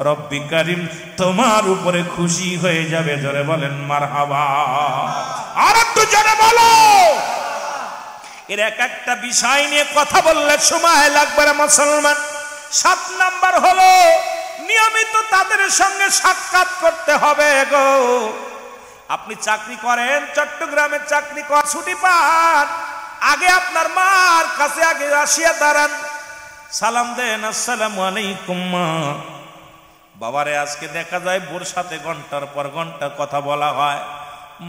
Speaker 1: রব্বি কারীম তোমার উপরে খুশি হয়ে যাবে। জোরে বলেন মারহাবা। আর একটু জোরে বলো। এর এক একটা বিষয় নিয়ে কথা বললে সময় লাগবে রে মুসলমান। 7 নাম্বার হলো নিয়মিত তাদের সঙ্গে সাক্ষাৎ করতে হবে গো। আপনি চাকরি করেন, চট্টগ্রামে চাকরি কর, ছুটি পান, আগে আপনার মার কাছে আগে আসিয়া দাঁড়ান, সালাম দেন, আসসালামু আলাইকুম মা। বাবারে আজকে দেখা যায় বোর সাথে ঘন্টার পর ঘন্টা কথা বলা হয়,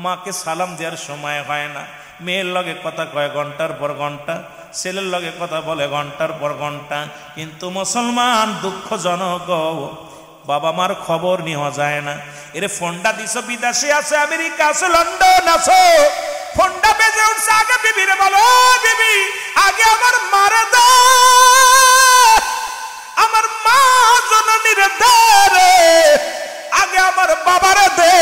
Speaker 1: মাকে সালাম দেওয়ার সময় হয় না। মেয়ের লগে কথা কয় ঘন্টার পর ঘন্টা, ছেলের লগে কথা বলে ঘন্টার পর ঘন্টা। কিন্তু মুসলমান দুঃখজনক, বাবা মার খবর নেওয়া যায় না। এরে ফোনটা দিছো, বিদেশে আছে, আমেরিকা আছে, লন্ডন আছে, ফোনটা বেজে উঠছে, আগে বিবিরে বলো, বিবি আগে আমার মারে দে, আমার মা জননীর দে রে, আগে আমার বাবারে দে।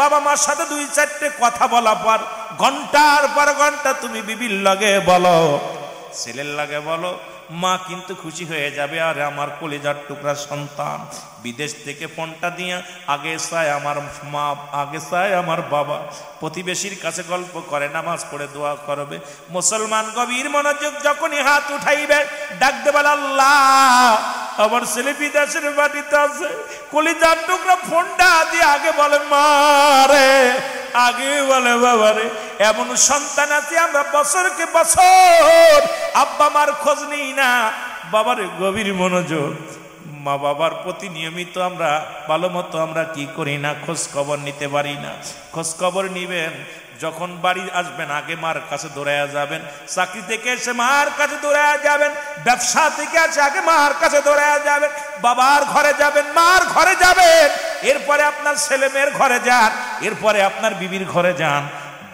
Speaker 1: বাবা মার সাথে 2-4টে কথা বলা পর ঘন্টার পর ঘন্টা তুমি বিবির লগে বলো, ছেলের লগে বলো, মা কিন্তু খুশি হয়ে যাবে। আর আমার কলিজার টুকরা সন্তান বিদেশ থেকে ফোনটা দিয়ে আগে চায় আমার মা, আগে চায় আমার বাবা, প্রতিবেশীর কাছে গল্প করে, নামাজ পড়ে দোয়া করবে। মুসলমান গভীর মনোযোগ, যখনই হাত উঠাইবে ডাক দেবে, আল্লাহ আমার ছেলে বিদেশের বাড়িতে আছে, কলিজার টুকরা ফোনটা দিয়ে আগে বলে মা রে, আগে বলে বাবা রে। এমন সন্তান আছে আমরা বছরকে বছর আব্বা মার খোঁজ নিই না। বাবার গভীর মনোযোগ, মা বাবার প্রতি নিয়মিত আমরা ভালো মতো আমরা কি করি না, খোঁজ খবর নিতে পারি না। খোঁজ খবর নিবেন, যখন বাড়ি আসবেন আগে মার কাছে দৌড়ায়া যাবেন, চাকরি থেকে এসে মার কাছে দৌড়ায়া যাবেন, ব্যবসা থেকে এসে আগে মার কাছে দৌড়ায়া যাবেন, বাবার ঘরে যাবেন, মার ঘরে যাবেন, এরপরে আপনার ছেলে মেয়ের ঘরে যান, এরপরে আপনার বিবির ঘরে যান।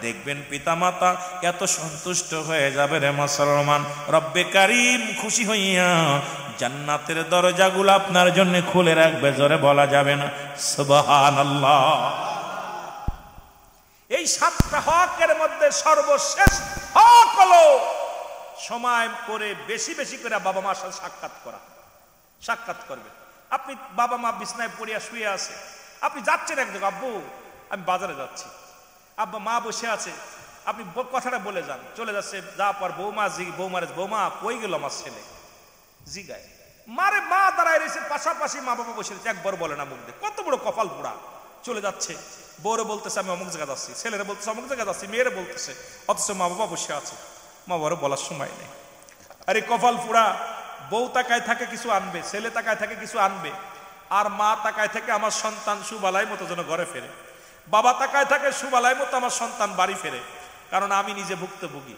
Speaker 1: দেখবেন পিতামাতা এত সন্তুষ্ট হয়ে যাবে রে মুসলমান, রব্বে কারীম খুশি হইয়া জান্নাতের দরজাগুলো আপনার জন্য খুলে রাখবে। জোরে বলা যাবে না সুবহানাল্লাহ। এই 7টা হকের মধ্যে সর্বশেষ হক হলো সময় করে বেশি বেশি করে বাবা মার সাথে সাক্ষাৎ করবে। আপনি বাবা মা বিছনায় পড়িয়া শুয়ে আছে, আপনি যাচ্ছেন একদিকে, আব্বু আমি বাজারে যাচ্ছি, আব্বা মা বসে আছে, আপনি কথাটা বলে যান, চলে যাচ্ছে, যা পর বৌমা কই গেল আমার ছেলে, জিগায় মারে, মা দাঁড়ায় রয়েছে পাশাপাশি, মা বাবা বসে রয়েছে, একবার বলে না মুখ দিয়ে, কত বড় কপাল পোড়া। চলে যাচ্ছে, বউরে বলতেছে আমি অমুক জায়গা যাচ্ছি, ছেলেরা বলতেছে অমুক জায়গা যাচ্ছি, মেয়েরা বলতেছে, অথচ মা বাবা বসে আছে, মা বাবারও বলার সময় নেই। আরে কপাল পোড়া, বউ তাকায় থাকে কিছু আনবে, ছেলে তাকায় থাকে কিছু আনবে, আর মা তাকায় থাকে আমার সন্তান সুবালাই মতো যেন ঘরে ফেরে, বাবা তাকায় থাকে সুবালাই মতো আমার সন্তান বাড়ি ফেরে। কারণ আমি নিজে ভুক্তভোগী।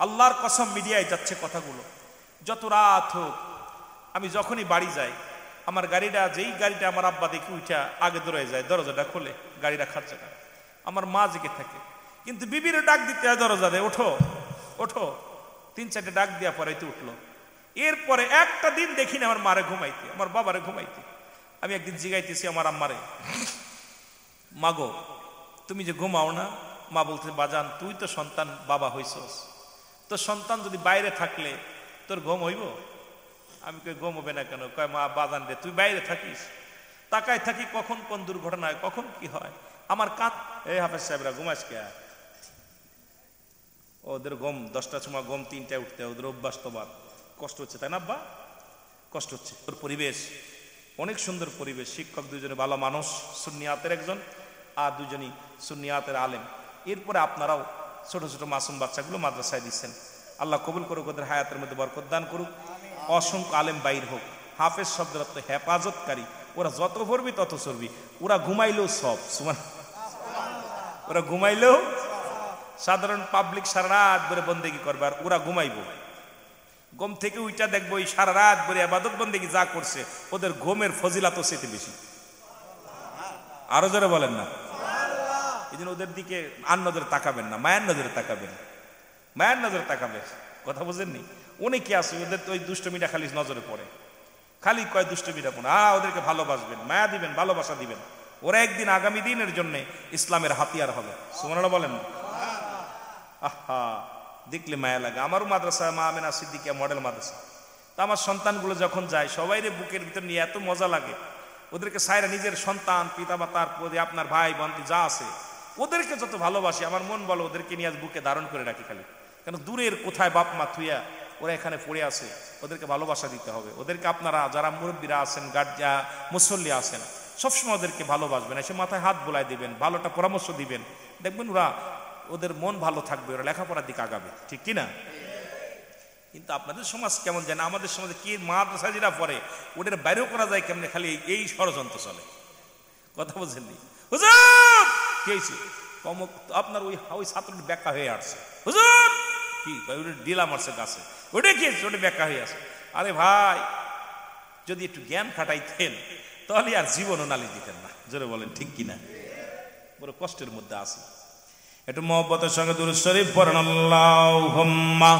Speaker 1: আল্লাহর কসম মিডিয়ায় যাচ্ছে কথাগুলো, যত রাত হোক আমি যখনই বাড়ি যাই, আমার গাড়িটা, যেই গাড়িটা আমার আব্বা দেখে উঠা আগে দৌড়ে যায়, দরজাটা খোলে, গাড়িটা খাচ্ছে না, আমার মা জেগে থাকে, কিন্তু বিবির ডাক দিতে হয়, দরজা দেয়, ওঠো ওঠো, 3-4টে ডাক দেওয়া পরে উঠলো। এরপরে একটা দিন দেখি না আমার মারে ঘুমাইতে, আমার বাবারে ঘুমাইতে। আমি একদিন জিগাইতেছি আমার আম্মারে, মাগো তুমি যে ঘুমাও না, মা বলতে, বাজান তুই তো সন্তান বাবা হইছস, তোর সন্তান যদি বাইরে থাকলে তোর ঘুম হইব? আমি কই ঘুম হবে না কেন? কয় মা বাজান রে তুই বাইরে থাকিস, তাকায় থাকি কখন কোন দুর্ঘটনা হয়, কখন কি হয়, আমার কাঁদ। এই হাফেজ সাহেবরা ঘুমাস কে? ওদের ঘুম 10টার সময়, ঘুম 3টায় উঠতে, ওদের অভ্যাস। তোমার কষ্ট হচ্ছে তাই না আব্বা? কষ্ট হচ্ছে। তোর পরিবেশ অনেক সুন্দর পরিবেশ, শিক্ষক দুজনে ভালো মানুষ, সুন্নিয়াতের একজন আর দুজনই সুন্নিয়াতের আলেম। এরপরে আপনারাও ছোট ছোট মাসুম বাচ্চাগুলো মাদ্রাসায় দিচ্ছেন। আল্লাহ কবুল করুক, ওদের হায়াতের মধ্যে বরকত দান করুক। অসংখ্য আলেম বাইর হোক। হাফেজ শব্দের অর্থ হেফাজতকারী। ওরা যত পড়বি তত চড়বি। ওরা ঘুমাইলেও সব সুমান, ওরা ঘুমাইলেও, সাধারণ পাবলিক সারা রাত ধরে বন্দেগি করবে, আর ওরা ঘুমাইবো। ঘুম থেকে উইটা দেখবো এই সারা রাত ধরে ইবাদত বন্দেগি যা করছে, ওদের ঘুমের ফজিলাত সেতে বেশি। আরো জোরে বলেন না। এই জন্য ওদের দিকে আর নজরে তাকাবেন না, মায়ের নজরে তাকাবেন, মায়ের নজরে তাকাবেন। কথা বুঝেননি? অনেকে আছে ওদের ওই দুষ্টমিটা খালি নজরে পড়ে, খালি কয় দুষ্টমিটা পড়ে। ওদেরকে ভালোবাসবেন, মায়া দিবেন, ভালোবাসা দিবেন। ওরা একদিন আগামী দিনের জন্য ইসলামের হাতিয়ার হবে। সুবহানাল্লাহ বলেন। আহা, দেখলে মায়া লাগে। আমারও মাদ্রাসা মা আমেনা সিদ্দিকিয়া মডেল মাদ্রাসা। তা আমার সন্তানগুলো যখন যায় সবাই রে বুকের ভিতর নিয়ে এত মজা লাগে। ওদেরকে সাইরা নিজের সন্তান, পিতা মাতার প্রতি, আপনার ভাই বোনটি যা আছে, ওদেরকে যত ভালোবাসি, আমার মন বলো ওদেরকে নিয়ে আজ বুকে ধারণ করে রাখি খালি। কেন দূরের কোথায় বাপ মা থুইয়া ওরা এখানে পড়ে আছে, ওদেরকে ভালোবাসা দিতে হবে। ওদেরকে আপনারা যারা মুরব্বীরা আছেন, গার্জিয়া মুসল্লি আছেন, সবসময় ওদেরকে ভালোবাসবেন, এসে মাথায় হাত বোলাই দিবেন, ভালোটা পরামর্শ দিবেন। দেখবেন ওরা, ওদের মন ভালো থাকবে, ওরা লেখাপড়ার দিকে আগাবে। ঠিক কিনা? কিন্তু আপনাদের সমাজ কেমন জানে? আমাদের সমাজে কি মাদ্রাসা যেটা পড়ে ওদের বাইরেও করা যায় কেমনে, খালি এই ষড়যন্ত্র চলে। কথা বলছেননি? হুজুর কি হয়েছে? আপনার ওই ছাত্রটি ব্যাখ্যা হয়ে আসছে। হুজুর কি ডিলা মারছে গাছে, ওটা কি ওটা ব্যাখ্যা হয়ে আছে। আরে ভাই, যদি একটু জ্ঞান খাটাইতেন তাহলে আর জীবনও নালিশ দিতেন না। জোরে বলেন ঠিক কিনা? বড় কষ্টের মধ্যে আছে। একটু মহব্বতের সঙ্গে দুরূদ শরীফ পড়েন। আল্লাহুম্মা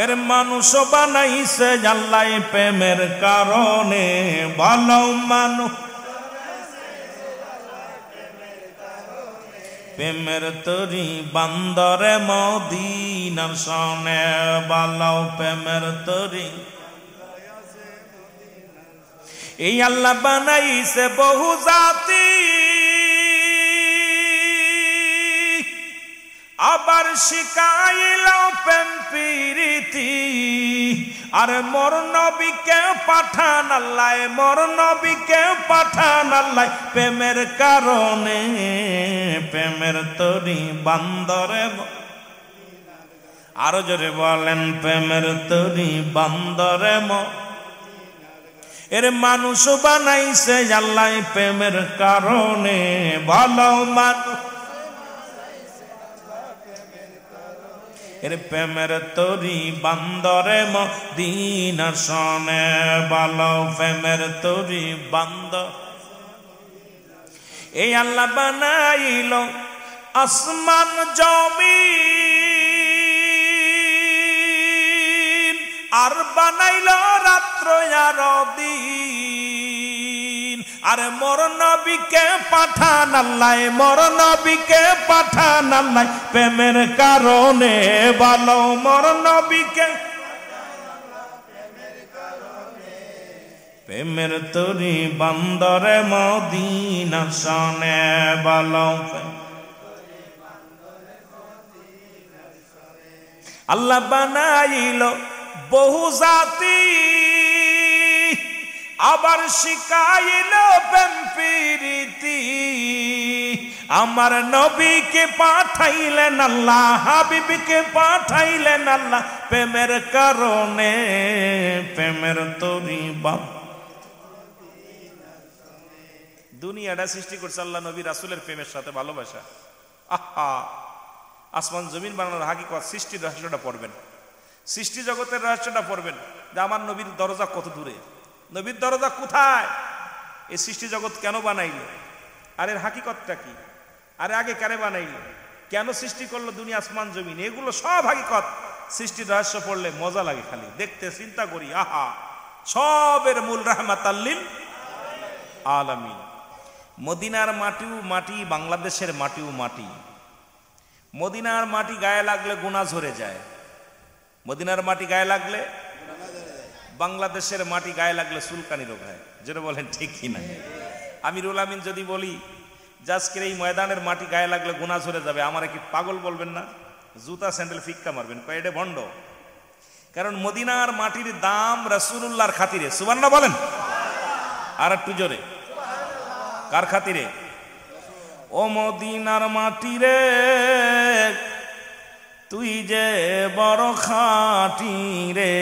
Speaker 1: এর মানুষ বানাইছে আল্লাহ প্রেমের কারণে, ভালো মানুষ প্রেমের তরি বান্দরে মদিনার সনে, ভালো প্রেমের তরি। এই আল্লাহ বানাইছে বহু জাতি, আবার শিখাইল প্রেম প্রীতি। আর মোর নবীকে পাঠান আল্লাহ, মোর নবীকে পাঠান আল্লাহ প্রেমের কারণে, প্রেমের তরি বান্দরে। আরো জোরে বলেন, প্রেমের তরি বান্দরে। এর মানুষ বানাইছে আল্লাহ প্রেমের কারণে, ভালো মানুষ এর প্রেমের তরি বান্দরে মদিনার সনে, ভালো প্রেমের তরি বান্দর। এই আল্লাহ বানাইল আসমান জমিন, আর বানাইল রাত্র আর দিন। আরে মোর নবীকে পাঠান আল্লাহ, মোর নবীকে পাঠান আল্লাহ প্রেমের কারণে, ভালো মোর নবীকে প্রেমের তরি বান্দরে মদিনা সনে, ভালো আল্লাহ বানাইল বহু জাতি, আবার শিখাইল প্রেম প্রীতি। আমার নবীকে পাঠাইলেন আল্লাহ, হাবিবকে পাঠাইলেন আল্লাহ প্রেমের কারণে, প্রেমের তরি বাপ। দুনিয়াটা সৃষ্টি করছে আল্লাহ নবী রাসূলের প্রেমের সাথে ভালোবাসা। আহা, আসমান জমিন বানানোর হাকিকত, সৃষ্টির রহস্যটা পড়বেন, সৃষ্টি জগতের রহস্যটা পড়বেন, যে আমার নবীর দরজা কত দূরে, নবীর দরজা কোথায়, এই সৃষ্টি জগৎ কেন বানাইল, আর এর হাকিকতটা কি, আরে আগে কেন বানাইল, কেন সৃষ্টি করলো দুনিয়া আসমান জমিন, এগুলো সব হাকিকত সৃষ্টির রহস্য পড়লে মজা লাগে, খালি দেখতে চিন্তা করি। আহা, সবের মূল রাহমাতাল লিল আলামিন। মদিনার মাটিও মাটি, বাংলাদেশের মাটিও মাটি। মদিনার মাটি গায়ে লাগলে গুনাহ ঝরে যায়, মদিনার মাটি গায়ে লাগলে, বাংলাদেশের মাটি গায়ে লাগলে চুলকানি রোগ হয়। যেটা বলেন ঠিক কিনা? আমিরুল আমিন যদি বলি যে আজকের এই ময়দানের মাটি গায়ে লাগলে গুনাহ ঝরে যাবে, আমার কি পাগল বলবেন না? জুতা স্যান্ডেল ফিক্কা মারবেন, কয় এটা ভণ্ড। কারণ মদিনার মাটির দাম রাসূলুল্লাহর খাতিরে। সুবহানাল্লাহ বলেন আর একটু জোরে, কার খাতিরে? ও মদিনার মাটি রে, তুই যে বড় খাঁটি রে,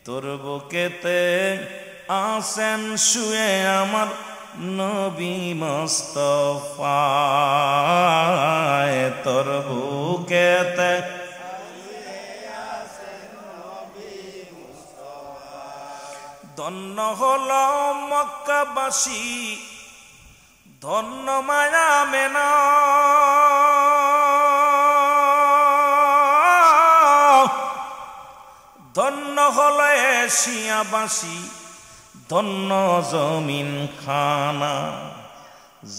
Speaker 1: তোর বুকেতে আসেন শুয়ে আমার নবী মুস্তাফা, তোর বুকেতে ধন্য হলো মক্কাবাসী, ধন্য মায়া মেনা, ধন্য হলো এশিয়াবাসী, ধন্য জমিন খানা,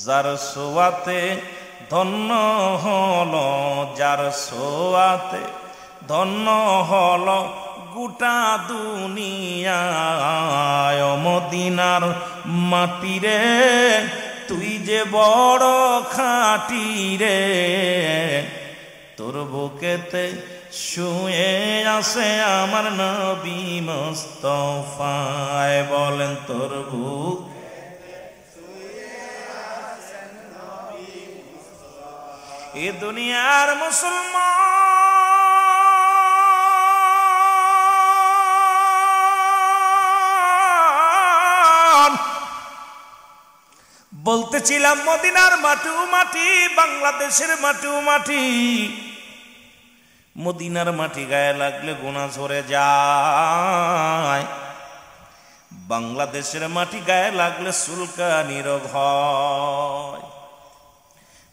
Speaker 1: যার সোয়াতে ধন্য হলো, যার সোয়াতে ধন্য হলো গোটা দুনিয়ায়। মদিনার মাটি রে, তুই যে বড় খাঁটি রে, তোর বুকেতে শুয়ে আছে আমার নবী মুস্তাফা। বলেন তোর বুক এ দুনিয়ার মুসলমান বলতেছিলাম মদিনার মাটিও মাটি, বাংলাদেশের মাটিও মাটি। মদিনার মাটি গায়ে লাগলে গুনাহ ঝরে যায়, বাংলাদেশের মাটি গায়ে লাগলে চুলকানি রোগ হয়।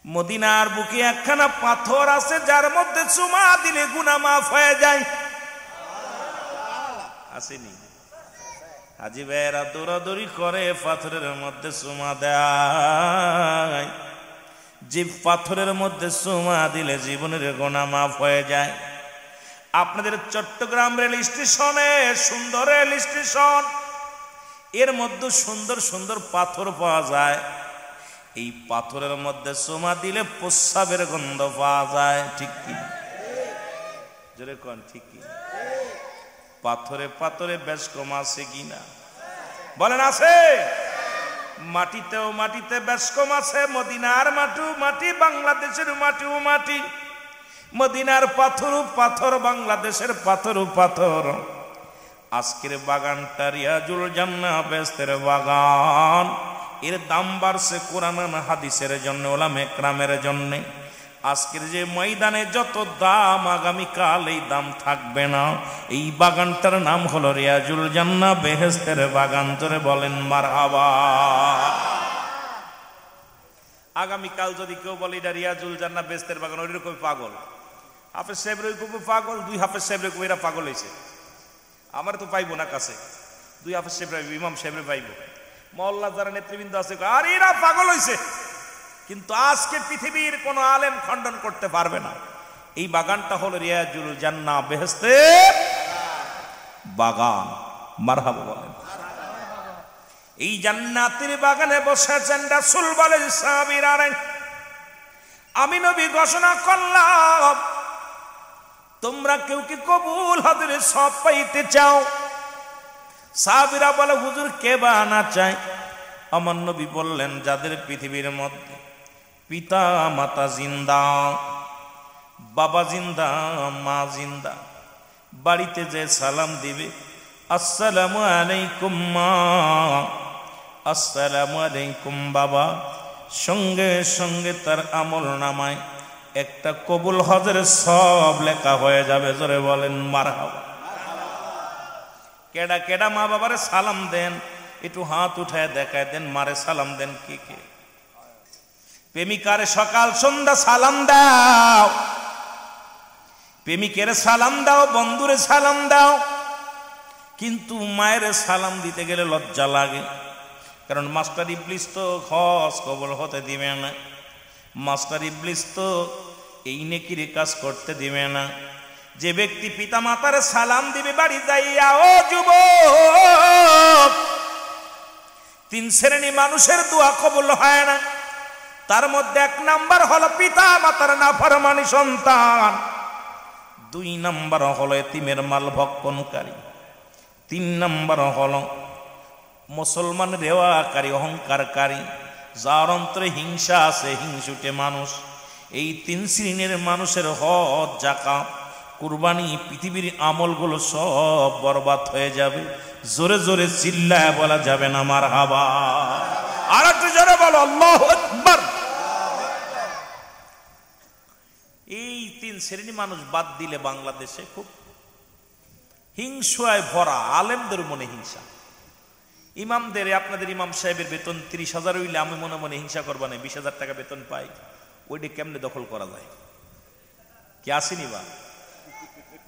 Speaker 1: মদিনার বুকে একখানা পাথর আছে, যার মধ্যে চুমা দিলে গুনাহ মাফ হয়ে যায়। আসেনি? হাজী ভাইয়েরা দৌড়াদৌড়ি করে পাথরের মধ্যে চুমা দেয়, যে পাথরের মধ্যে চুমা দিলে জীবনের গুনাহ মাফ হয়ে যায়। আপনাদের চট্টগ্রাম রেল স্টেশনে সুন্দর রেল স্টেশন, এর মধ্যে সুন্দর সুন্দর পাথর পাওয়া যায়। এই পাথরের মধ্যে চুমা দিলে প্রস্রাবের গন্ধ পাওয়া যায়। ঠিক কি? জোরে কোন ঠিক কি? পাথরে পাথরে বেশ কম আছে কিনা বলেন? আছে। মাটিতেও মাটিতে বেশ কম আছে। মদিনার মাটিও মাটি, বাংলাদেশের মাটিও মাটি। মদিনার পাথর পাথর, বাংলাদেশের পাথর পাথর। আজকের বাগানটা রিয়াজুল জান্নাহ বেহেশতের বাগান। এর দাম বাড়ছে কোরআন হাদিসের জন্য, ওলামা ইকরামের জন্য। আজকের যে ময়দানে যত দাম, আগামীকাল এই দাম থাকবে না। এই বাগানটার নাম হলো রিয়াজুল জান্নাহ বেহেশতের বাগান। জোরে বলেন মারহাবা। আগামীকাল যদি কেউ বলে এটা রিয়াজুল জান্নাহ বেহেশতের বাগান, ওইরকম পাগল। হাফেজ সাহেবের ওই পাগল, দুই হাফেজ সাহেবের এরা পাগল হয়েছে। আমার তো পাইবো না কাছে, দুই হাফেজ সাহেব পাইব, ইমাম সাহেবের পাইব, মহল্লা যারা নেতৃবৃন্দ আছে আর এরা পাগল হয়েছে। কিন্তু আজকে পৃথিবীর কোন আলেম খণ্ডন করতে পারবে না। এই বাগানটা হলো রিয়াজুল জান্নাহ বেহেশতের বাগান। মারহাবা বলেন। এই জান্নাতের বাগানে বসেছেন রাসূল বলেন সাহাবীরা, আমি নবী ঘোষণা করলাম, তোমরা কেউ কি কবুল হজরে সব পাইতে চাও? সাহাবীরা বলে, হুজুর কে বা না চায়? আমার নবী বললেন, যাদের পৃথিবীর মধ্যে পিতা মাতা জিন্দা, বাবা জিন্দা, মা জিন্দা, বাড়িতে যে সালাম দিবে, আসসালামু আলাইকুম মা, আসসালামু আলাইকুম বাবা, সঙ্গে সঙ্গে তার আমল নামায় একটা কবুল হজের সব লেখা হয়ে যাবে। জোরে বলেন মারহাবা। কেডা কেডা মা বাবারে সালাম দেন? একটু হাত উঠায় দেখায় দেন, মারে সালাম দেন কে কে? প্রেমিকারে সকাল সন্ধ্যা সালাম দাও, প্রেমিকের সালাম দাও, বন্ধুরে সালাম দাও। কিন্তু মায়ের সালাম দিতে গেলে লজ্জা লাগে। কারণ মাস্টার ইবলিস তো হজ কবুল হতে দিবে না, মাস্টার ইবলিস তো এই নেকির কাজ করতে দিবে না। যে ব্যক্তি পিতা মাতার সালাম দিবে বাড়ি যাইয়া, ও যুবক, 3 শ্রেণী মানুষের দোয়া কবুল হয় না। তার মধ্যে 1 নাম্বার হলো পিতা মাতার নাফরমানি সন্তান, 2 নাম্বার হলো এতিমের মাল ভক্ষণকারী, 3 নাম্বার হলো মুসলমান রেওয়াকারী, অহংকারকারী, যার অন্তরে হিংসা আছে, হিংসুটে মানুষ। এই 3 শ্রেণীর মানুষের হজ, যাকাত, কুরবানি, পৃথিবীর আমলগুলো সব বরবাদ হয়ে যাবে। জোরে জোরে চিল্লায় বলা যাবে না মারহাবা। আর একটু জোরে বলো আল্লাহু আকবার। এই 3 শ্রেণী মানুষ বাদ দিলে বাংলাদেশে খুব হিংসায় ভরা, আলেমদের মনে হিংসা। ইমামদের, আপনাদের ইমাম সাহেবের বেতন 30,000 হইলে আমি মনে মনে হিংসা করবা না, 20,000 টাকা বেতন পাই, ওইটা কেমনে দখল করা যায়? কি আসেনি বা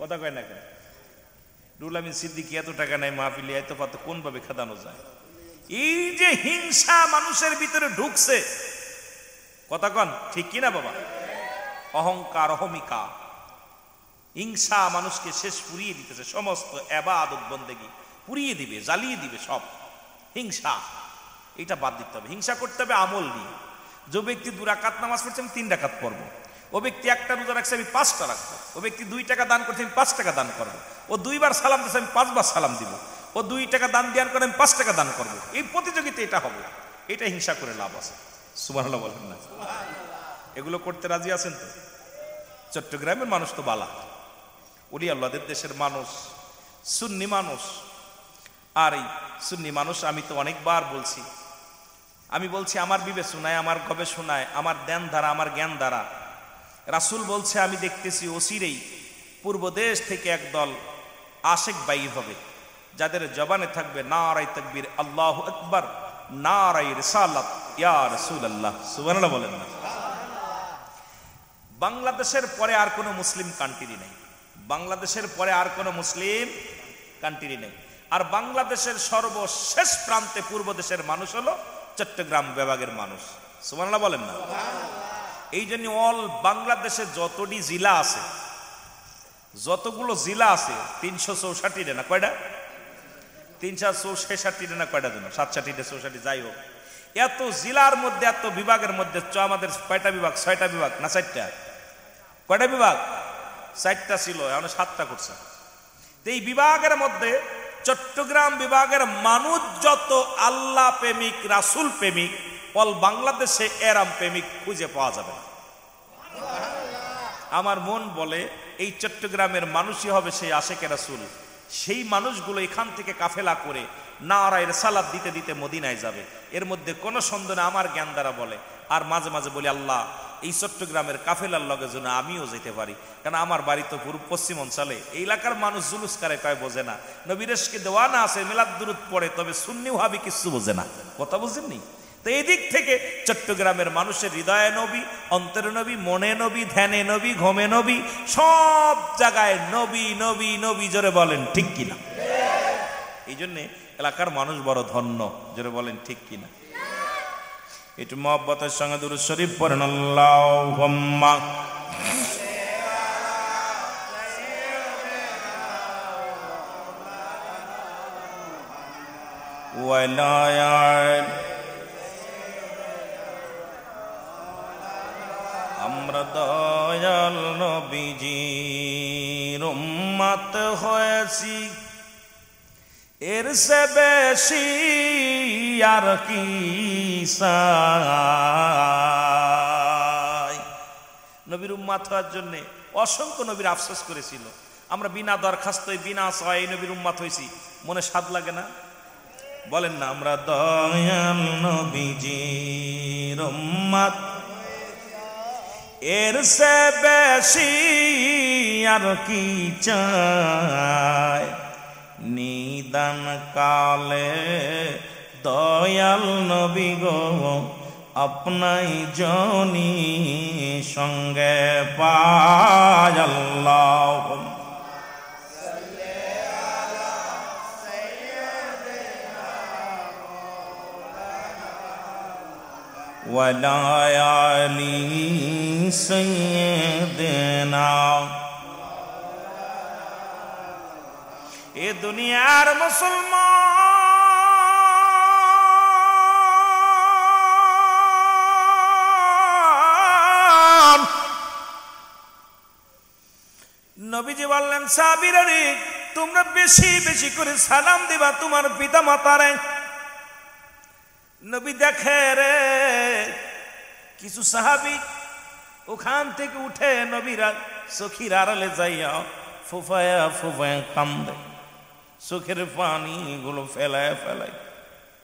Speaker 1: কথা কয় না কেন? রুহুল আমিন সিদ্দিকী এত টাকা নাই মাহফিলে, এত পাতে কোন ভাবে খাদানো যায়? এই যে হিংসা মানুষের ভিতরে ঢুকছে, কথা কন ঠিক কিনা বাবা? অহংকার, অহমিকা, হিংসা মানুষকে শেষ পুড়িয়ে দিতেছে, সমস্ত ইবাদত বন্দেগী পুড়িয়ে দিবে, জ্বালিয়ে দিবে সব। হিংসা, এটা বাদ দিতে হবে। হিংসা করতে হবে আমল নিয়ে। যে ব্যক্তি 2 রাকাত নামাজ পড়ছে আমি 3 রাকাত পড়বো, ও ব্যক্তি 1টা রোজা রাখছে আমি 5টা রাখবো, ও ব্যক্তি 2 টাকা দান করছে আমি 5 টাকা দান করবো, ও 2 বার সালাম দিচ্ছে আমি 5 বার সালাম দিব, ও 2 টাকা দান দেওয়ার করে আমি 5 টাকা দান করবো। এই প্রতিযোগিতা এটা হবে, এটা হিংসা করে লাভ আছে। সুবহানাল্লাহ বলেন না? এগুলো করতে রাজি আছেন তো? চট্টগ্রামের মানুষ তো বালা, ওলি আল্লাহদের দেশের মানুষ, সুন্নি মানুষ। আর এই সুন্নি মানুষ, আমি তো অনেকবার বলছি, আমি বলছি আমার বিবেচনায়, আমার গবেষণায়, আমার ধ্যান ধারা, আমার জ্ঞান ধারা, রাসূল বলছে আমি দেখতেছি অচিরেই পূর্ব দেশ থেকে একদল আশেক বাইর হবে, যাদের জবানে থাকবে নারায়ে তাকবীর, আল্লাহু আকবার, নারায়ে রিসালাত, ইয়া রাসূলুল্লাহ। সুবহানাল্লাহ বলেন না? বাংলাদেশের পরে আর কোনো মুসলিম কান্ট্রি নেই, বাংলাদেশের পরে আর কোনো মুসলিম কান্ট্রি নেই। আর বাংলাদেশের সর্বশেষ প্রান্তে পূর্ব দেশের মানুষ হলো চট্টগ্রাম বিভাগের মানুষ। সুবহানাল্লাহ বলেন না? এই জন্য অল বাংলাদেশে যতটি জেলা আছে, যতগুলো জেলা আছে, 364 না কয়টা? 366 না কয়টা যেন, 67 64 যাই হোক, এত জেলার মধ্যে, এত বিভাগের মধ্যে আমাদের কয়টা বিভাগ? 6টা বিভাগ না 4টা? কয়টা বিভাগ? 4টা ছিল, এখন 7টা করছে। এই বিভাগের মধ্যে চট্টগ্রাম বিভাগের মানুষ যত আল্লাহ প্রেমিক, রাসূল প্রেমিক, অল বাংলাদেশে এরাম প্রেমিক খুঁজে পাওয়া যাবে না। আমার মন বলে এই চট্টগ্রামের মানুষই হবে সেই আশেকে রাসূল। সেই মানুষগুলো এখান থেকে কাফেলা করে নারায়ে রিসালাত দিতে দিতে মদিনায় যাবে, এর মধ্যে কোনো সন্দেহ নেই। আমার জ্ঞান দ্বারা বলে, আর মাঝে মাঝে বলি আল্লাহ এই চট্টগ্রামের কাফেলার লগে যেন আমিও যেতে পারি, কারণ আমার বাড়ি তো পূর্ব পশ্চিম অঞ্চলে। এই এলাকার মানুষ জুলুস করে কয় বোঝে না, নবীরেশকে দেওয়ানা আছে, মিলাদ দুরুদ পড়ে, তবে সুন্নি ওয়াহাবি কিছু বোঝে না। কথা বুঝেননি? তো এই দিক থেকে চট্টগ্রামের মানুষের হৃদয়ে নবী, অন্তরে নবী, মনে নবী, ধ্যানে নবী, ঘুমে নবী, সব জায়গায় নবী নবী নবী। জোরে বলেন ঠিক কিনা? এই জন্যে এলাকার মানুষ বড় ধন্য। জোরে বলেন ঠিক কিনা? একটু মহব্বতের সঙ্গে দুরূদ শরীফ পড়েন। আল্লাহুম্মা ওয়ালায়াত। আমরা দয়াল নবীজির উম্মত হয়েছি, এর সে বেশি আর কি চাই। নবীর উম্মত হওয়ার জন্য অসংখ্য নবীর আফসোস করেছিল। আমরা বিনা দরখাস্ত, বিনা সহায় নবীর উম্মত হয়েছি, মনে স্বাদ লাগে না? বলেন না? আমরা দয়াল নবীজির উম্মত, এর সে বেশি আর কি চাই। নিদান কালে দয়াল নবী গো আপনাই জনি সঙ্গে পায়। আল্লাহুম্মা সাল্লি আলা সাইয়্যিদিনা ওয়ালা আলি সাইয়্যিদিনা। এ দুনিয়ার মুসলমান, নবীজি বললেন সাহাবীরা রে, তোমরা বেশি বেশি করে সালাম দিবা তোমার পিতা মাতারে। নবী দেখে রে কিছু সাহাবী ওখান থেকে উঠে নবীরা চোখের আড়ালে যাইয়া ফুফায়া ফুফায়া কান্দে, চোখের পানি গুলো ফেলায় ফেলায়।